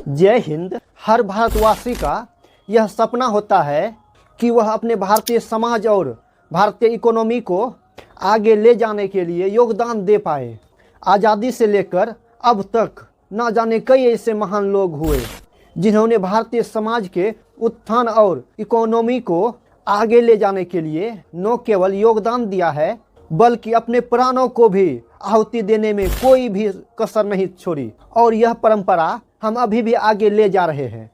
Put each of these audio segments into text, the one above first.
जय हिंद। हर भारतवासी का यह सपना होता है कि वह अपने भारतीय समाज और भारतीय इकोनॉमी को आगे ले जाने के लिए योगदान दे पाए। आज़ादी से लेकर अब तक ना जाने कई ऐसे महान लोग हुए जिन्होंने भारतीय समाज के उत्थान और इकोनॉमी को आगे ले जाने के लिए न केवल योगदान दिया है बल्कि अपने प्राणों को भी आहुति देने में कोई भी कसर नहीं छोड़ी। और यह परंपरा हम अभी भी आगे ले जा रहे हैं।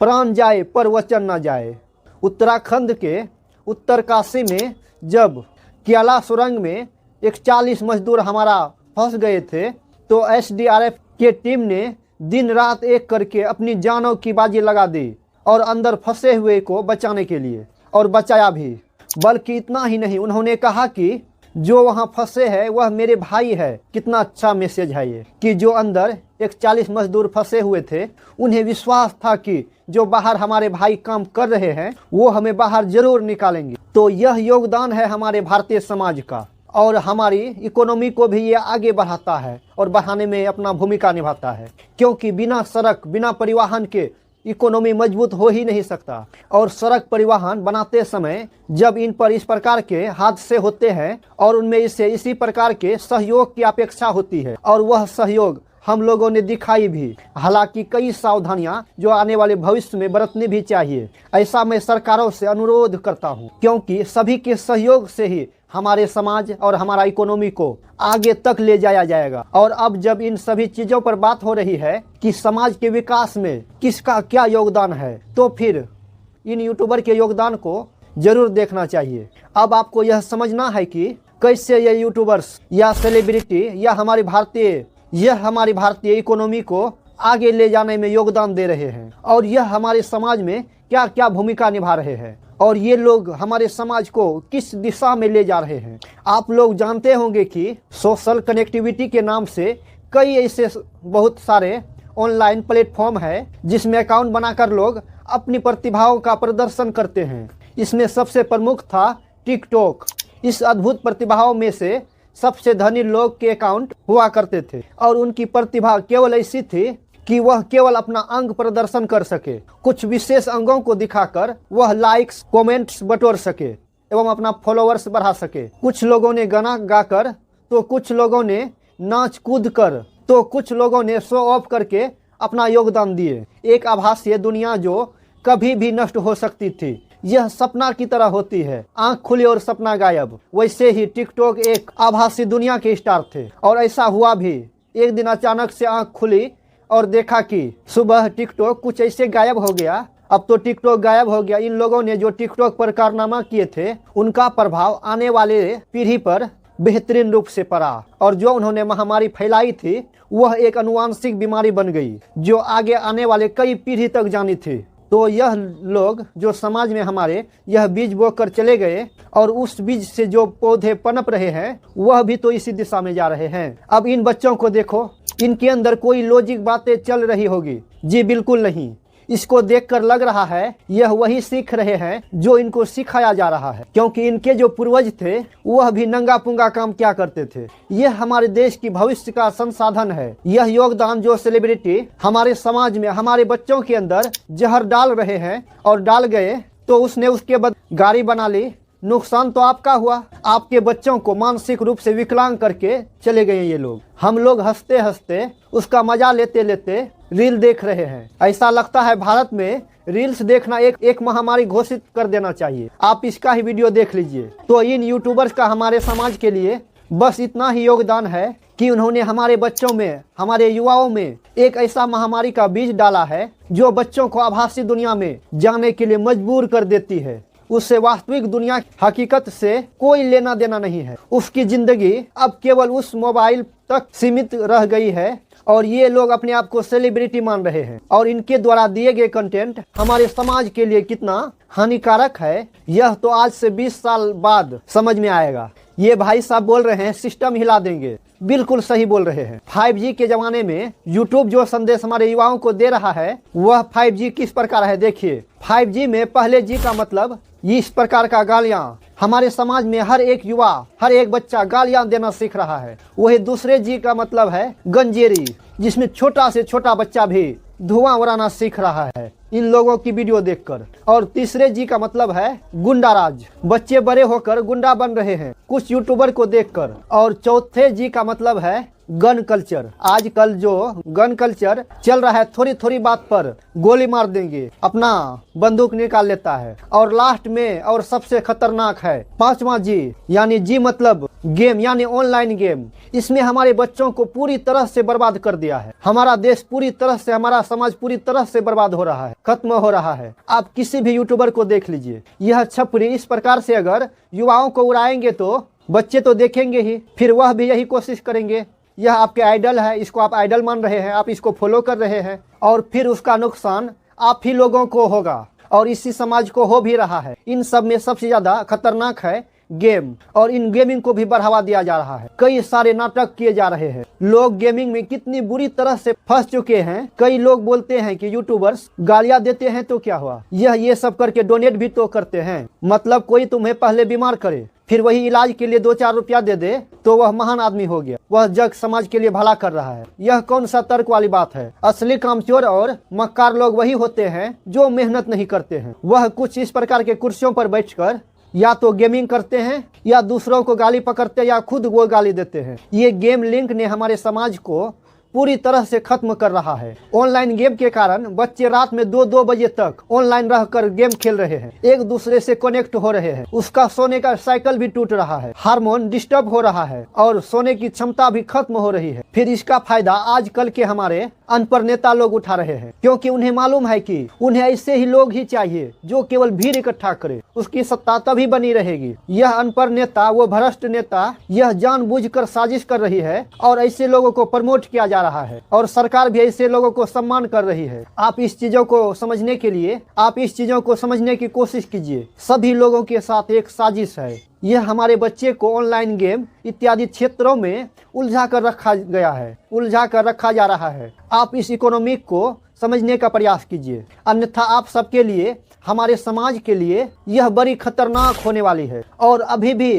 प्राण जाए पर वचन न जाए। उत्तराखंड के उत्तरकाशी में जब क्याला सुरंग में एक 40 मजदूर हमारा फंस गए थे तो एसडीआरएफ के टीम ने दिन रात एक करके अपनी जानों की बाजी लगा दी और अंदर फंसे हुए को बचाने के लिए, और बचाया भी। बल्कि इतना ही नहीं, उन्होंने कहा कि जो वहाँ फंसे हैं वह मेरे भाई है। कितना अच्छा मैसेज है ये कि जो अंदर एक 40 मजदूर फंसे हुए थे उन्हें विश्वास था कि जो बाहर हमारे भाई काम कर रहे हैं वो हमें बाहर जरूर निकालेंगे। तो यह योगदान है हमारे भारतीय समाज का और हमारी इकोनॉमी को भी ये आगे बढ़ाता है और बढ़ाने में अपना भूमिका निभाता है, क्योंकि बिना सड़क बिना परिवहन के इकोनॉमी मजबूत हो ही नहीं सकता। और सड़क परिवहन बनाते समय जब इन पर इस प्रकार के हादसे होते हैं और उनमें इसी प्रकार के सहयोग की अपेक्षा होती है और वह सहयोग हम लोगों ने दिखाई भी। हालांकि कई सावधानियां जो आने वाले भविष्य में बरतनी भी चाहिए, ऐसा मैं सरकारों से अनुरोध करता हूं, क्योंकि सभी के सहयोग से ही हमारे समाज और हमारा इकोनॉमी को आगे तक ले जाया जाएगा। और अब जब इन सभी चीजों पर बात हो रही है कि समाज के विकास में किसका क्या योगदान है, तो फिर इन यूट्यूबर के योगदान को जरूर देखना चाहिए। अब आपको यह समझना है कि कैसे ये यूट्यूबर्स या सेलिब्रिटी यह हमारी भारतीय इकोनॉमी को आगे ले जाने में योगदान दे रहे हैं और यह हमारे समाज में क्या क्या भूमिका निभा रहे हैं और ये लोग हमारे समाज को किस दिशा में ले जा रहे हैं। आप लोग जानते होंगे कि सोशल कनेक्टिविटी के नाम से कई ऐसे बहुत सारे ऑनलाइन प्लेटफॉर्म है जिसमें अकाउंट बनाकर लोग अपनी प्रतिभाओं का प्रदर्शन करते हैं। इसमें सबसे प्रमुख था टिकटॉक। इस अद्भुत प्रतिभाओं में से सबसे धनी लोग के अकाउंट हुआ करते थे और उनकी प्रतिभा केवल ऐसी थी कि वह केवल अपना अंग प्रदर्शन कर सके। कुछ विशेष अंगों को दिखाकर वह लाइक्स कमेंट्स बटोर सके एवं अपना फॉलोअर्स बढ़ा सके। कुछ लोगों ने गाना गाकर, तो कुछ लोगों ने नाच कूद कर, तो कुछ लोगों ने शो ऑफ करके अपना योगदान दिए। एक आभासी दुनिया जो कभी भी नष्ट हो सकती थी, यह सपना की तरह होती है, आंख खुली और सपना गायब। वैसे ही टिकटॉक एक आभासी दुनिया के स्टार थे और ऐसा हुआ भी। एक दिन अचानक से आंख खुली और देखा कि सुबह टिकटॉक कुछ ऐसे गायब हो गया। अब तो टिकटॉक गायब हो गया। इन लोगों ने जो टिकटॉक पर कारनामा किए थे उनका प्रभाव आने वाले पीढ़ी पर बेहतरीन रूप से पड़ा और जो उन्होंने महामारी फैलाई थी वह एक अनुवांशिक बीमारी बन गई जो आगे आने वाले कई पीढ़ी तक जानी थी। तो यह लोग जो समाज में हमारे यह बीज बोकर चले गए और उस बीज से जो पौधे पनप रहे हैं वह भी तो इसी दिशा में जा रहे हैं। अब इन बच्चों को देखो, इनके अंदर कोई लॉजिक बातें चल रही होगी? जी बिल्कुल नहीं। इसको देखकर लग रहा है यह वही सीख रहे हैं जो इनको सिखाया जा रहा है, क्योंकि इनके जो पूर्वज थे वह भी नंगा पुंगा काम क्या करते थे। यह हमारे देश की भविष्य का संसाधन है। यह योगदान जो सेलिब्रिटी हमारे समाज में हमारे बच्चों के अंदर जहर डाल रहे हैं और डाल गए, तो उसने उसके बाद गाड़ी बना ली। नुकसान तो आपका हुआ, आपके बच्चों को मानसिक रूप से विकलांग करके चले गए ये लोग। हम लोग हंसते हंसते उसका मजा लेते लेते रील देख रहे हैं। ऐसा लगता है भारत में रील्स देखना एक महामारी घोषित कर देना चाहिए। आप इसका ही वीडियो देख लीजिए। तो इन यूट्यूबर्स का हमारे समाज के लिए बस इतना ही योगदान है कि उन्होंने हमारे बच्चों में, हमारे युवाओं में एक ऐसा महामारी का बीज डाला है जो बच्चों को आभासी दुनिया में जाने के लिए मजबूर कर देती है। उससे वास्तविक दुनिया हकीकत से कोई लेना देना नहीं है। उसकी जिंदगी अब केवल उस मोबाइल तक सीमित रह गई है और ये लोग अपने आप को सेलिब्रिटी मान रहे हैं और इनके द्वारा दिए गए कंटेंट हमारे समाज के लिए कितना हानिकारक है यह तो आज से 20 साल बाद समझ में आएगा। ये भाई साहब बोल रहे हैं सिस्टम हिला देंगे, बिल्कुल सही बोल रहे हैं। 5G के जमाने में यूट्यूब जो संदेश हमारे युवाओं को दे रहा है वह 5G किस प्रकार है देखिए। 5G में पहले जी का मतलब इस प्रकार का गालियां हमारे समाज में हर एक युवा, हर एक बच्चा गालियां देना सीख रहा है। वही दूसरे जी का मतलब है गंजेरी, जिसमें छोटा से छोटा बच्चा भी धुआं उड़ाना सीख रहा है इन लोगों की वीडियो देखकर। और तीसरे जी का मतलब है गुंडाराज, बच्चे बड़े होकर गुंडा बन रहे हैं कुछ यूट्यूबर को देखकर। और चौथे जी का मतलब है गन कल्चर। आजकल जो गन कल्चर चल रहा है, थोड़ी थोड़ी बात पर गोली मार देंगे, अपना बंदूक निकाल लेता है। और लास्ट में और सबसे खतरनाक है पांचवा जी, यानी जी मतलब गेम, यानी ऑनलाइन गेम। इसमें हमारे बच्चों को पूरी तरह से बर्बाद कर दिया है। हमारा देश पूरी तरह से, हमारा समाज पूरी तरह से बर्बाद हो रहा है, खत्म हो रहा है। आप किसी भी यूट्यूबर को देख लीजिए, यह छपरी इस प्रकार से अगर युवाओं को उड़ाएंगे तो बच्चे तो देखेंगे ही, फिर वह भी यही कोशिश करेंगे। यह आपके आइडल है, इसको आप आइडल मान रहे हैं, आप इसको फॉलो कर रहे हैं, और फिर उसका नुकसान आप ही लोगों को होगा और इसी समाज को हो भी रहा है। इन सब में सबसे ज्यादा खतरनाक है गेम, और इन गेमिंग को भी बढ़ावा दिया जा रहा है। कई सारे नाटक किए जा रहे हैं। लोग गेमिंग में कितनी बुरी तरह से फंस चुके हैं। कई लोग बोलते हैं कि यूट्यूबर्स गालियां देते हैं तो क्या हुआ, ये सब करके डोनेट भी तो करते हैं। मतलब कोई तुम्हें पहले बीमार करे, फिर वही इलाज के लिए 2-4 रुपया दे दे तो वह महान आदमी हो गया, वह जग समाज के लिए भला कर रहा है। यह कौन सा तर्क वाली बात है। असली कामचोर और मक्कार लोग वही होते हैं जो मेहनत नहीं करते हैं। वह कुछ इस प्रकार के कुर्सियों पर बैठकर या तो गेमिंग करते हैं, या दूसरों को गाली पकड़ते हैं, या खुद वो गाली देते हैं। ये गेम लिंक ने हमारे समाज को पूरी तरह से खत्म कर रहा है। ऑनलाइन गेम के कारण बच्चे रात में 2-2 बजे तक ऑनलाइन रहकर गेम खेल रहे हैं, एक दूसरे से कनेक्ट हो रहे हैं। उसका सोने का साइकिल भी टूट रहा है, हार्मोन डिस्टर्ब हो रहा है और सोने की क्षमता भी खत्म हो रही है। फिर इसका फायदा आजकल के हमारे अनपढ़ नेता लोग उठा रहे हैं, क्योंकि उन्हें मालूम है कि उन्हें ऐसे ही लोग ही चाहिए जो केवल भीड़ इकट्ठा करे, उसकी सत्ता तभी बनी रहेगी। यह अनपढ़ नेता, वो भ्रष्ट नेता, यह जानबूझकर साजिश कर रही है और ऐसे लोगों को प्रमोट किया जा रहा है, और सरकार भी ऐसे लोगों को सम्मान कर रही है। आप इस चीजों को समझने के लिए, आप इस चीजों को समझने की कोशिश कीजिए। सभी लोगों के साथ एक साजिश है। यह हमारे बच्चे को ऑनलाइन गेम इत्यादि क्षेत्रों में उलझा कर रखा गया है, उलझा कर रखा जा रहा है। आप इस इकोनॉमिक को समझने का प्रयास कीजिए, अन्यथा आप सबके लिए, हमारे समाज के लिए यह बड़ी खतरनाक होने वाली है। और अभी भी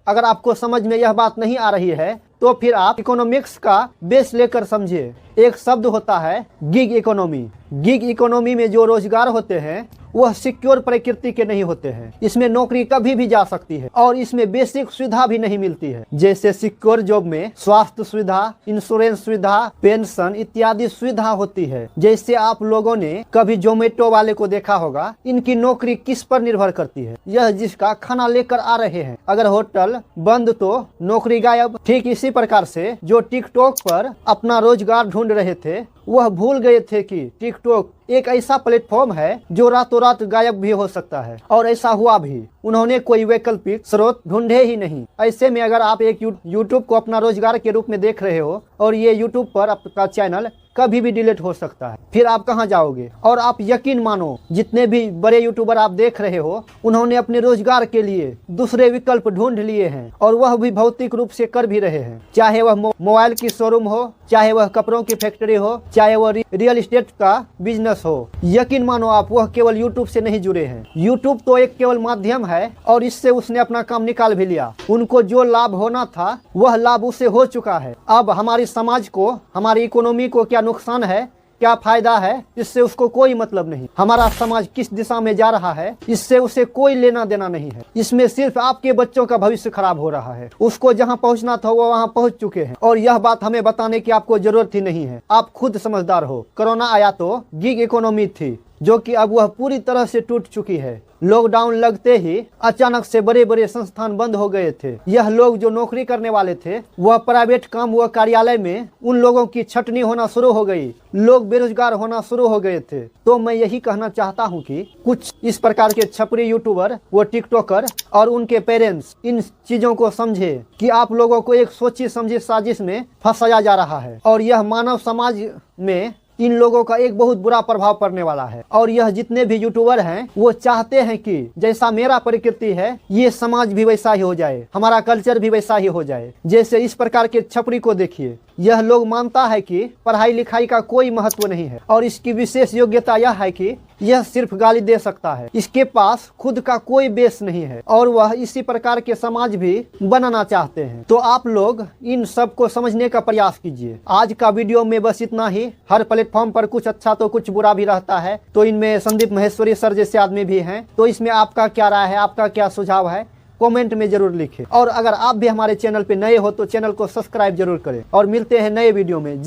अगर आपको समझ में यह बात नहीं आ रही है तो फिर आप इकोनॉमिक्स का बेस लेकर समझिए। एक शब्द होता है गिग इकोनॉमी। गिग इकोनॉमी में जो रोजगार होते हैं वह सिक्योर प्रकृति के नहीं होते हैं। इसमें नौकरी कभी भी जा सकती है और इसमें बेसिक सुविधा भी नहीं मिलती है। जैसे सिक्योर जॉब में स्वास्थ्य सुविधा, इंश्योरेंस सुविधा, पेंशन इत्यादि सुविधा होती है। जैसे आप लोगों ने कभी जोमेटो वाले को देखा होगा, इनकी नौकरी किस पर निर्भर करती है, यह जिसका खाना लेकर आ रहे हैं। अगर होटल बंद तो नौकरी गायब। ठीक इसी प्रकार से जो टिकटॉक पर अपना रोजगार ढूंढ रहे थे वह भूल गए थे कि टिकटॉक एक ऐसा प्लेटफॉर्म है जो रातों रात गायब भी हो सकता है, और ऐसा हुआ भी। उन्होंने कोई वैकल्पिक स्रोत ढूंढे ही नहीं। ऐसे में अगर आप एक यूट्यूब को अपना रोजगार के रूप में देख रहे हो और ये यूट्यूब पर आपका चैनल कभी भी डिलीट हो सकता है, फिर आप कहां जाओगे। और आप यकीन मानो, जितने भी बड़े यूट्यूबर आप देख रहे हो उन्होंने अपने रोजगार के लिए दूसरे विकल्प ढूंढ लिए हैं, और वह भी भौतिक रूप से कर भी रहे हैं। चाहे वह मोबाइल की शोरूम हो, चाहे वह कपड़ों की फैक्ट्री हो, चाहे वह रियल एस्टेट का बिजनेस हो। यकीन मानो आप, वह केवल यूट्यूब से नहीं जुड़े हैं। यूट्यूब तो एक केवल माध्यम है और इससे उसने अपना काम निकाल भी लिया। उनको जो लाभ होना था वह लाभ उसे हो चुका है। अब हमारे समाज को, हमारी इकोनॉमी को क्या नुकसान है, क्या फायदा है, इससे उसको कोई मतलब नहीं। हमारा समाज किस दिशा में जा रहा है इससे उसे कोई लेना देना नहीं है। इसमें सिर्फ आपके बच्चों का भविष्य खराब हो रहा है। उसको जहां पहुंचना था वो वहां पहुंच चुके हैं, और यह बात हमें बताने की आपको जरूरत ही नहीं है। आप खुद समझदार हो। कोरोना आया तो गिग इकोनॉमी थी, जो कि अब वह पूरी तरह से टूट चुकी है। लॉकडाउन लगते ही अचानक से बड़े बड़े संस्थान बंद हो गए थे। यह लोग जो नौकरी करने वाले थे, वह प्राइवेट काम, वह कार्यालय में उन लोगों की छटनी होना शुरू हो गई। लोग बेरोजगार होना शुरू हो गए थे। तो मैं यही कहना चाहता हूं कि कुछ इस प्रकार के छपरी यूट्यूबर, वो टिकटॉकर और उनके पेरेंट्स इन चीजों को समझे कि आप लोगों को एक सोची समझी साजिश में फंसाया जा रहा है, और यह मानव समाज में इन लोगों का एक बहुत बुरा प्रभाव पड़ने वाला है। और यह जितने भी यूट्यूबर हैं वो चाहते हैं कि जैसा मेरा प्रकृति है ये समाज भी वैसा ही हो जाए, हमारा कल्चर भी वैसा ही हो जाए। जैसे इस प्रकार के छपरी को देखिए, यह लोग मानता है कि पढ़ाई लिखाई का कोई महत्व नहीं है, और इसकी विशेष योग्यता यह है कि यह सिर्फ गाली दे सकता है। इसके पास खुद का कोई बेस नहीं है और वह इसी प्रकार के समाज भी बनाना चाहते हैं। तो आप लोग इन सब को समझने का प्रयास कीजिए। आज का वीडियो में बस इतना ही। हर प्लेटफॉर्म पर कुछ अच्छा तो कुछ बुरा भी रहता है, तो इनमें संदीप महेश्वरी सर जैसे आदमी भी हैं। तो इसमें आपका क्या राय है, आपका क्या सुझाव है, कमेंट में जरूर लिखें। और अगर आप भी हमारे चैनल पे नए हो तो चैनल को सब्सक्राइब जरूर करें और मिलते हैं नए वीडियो में।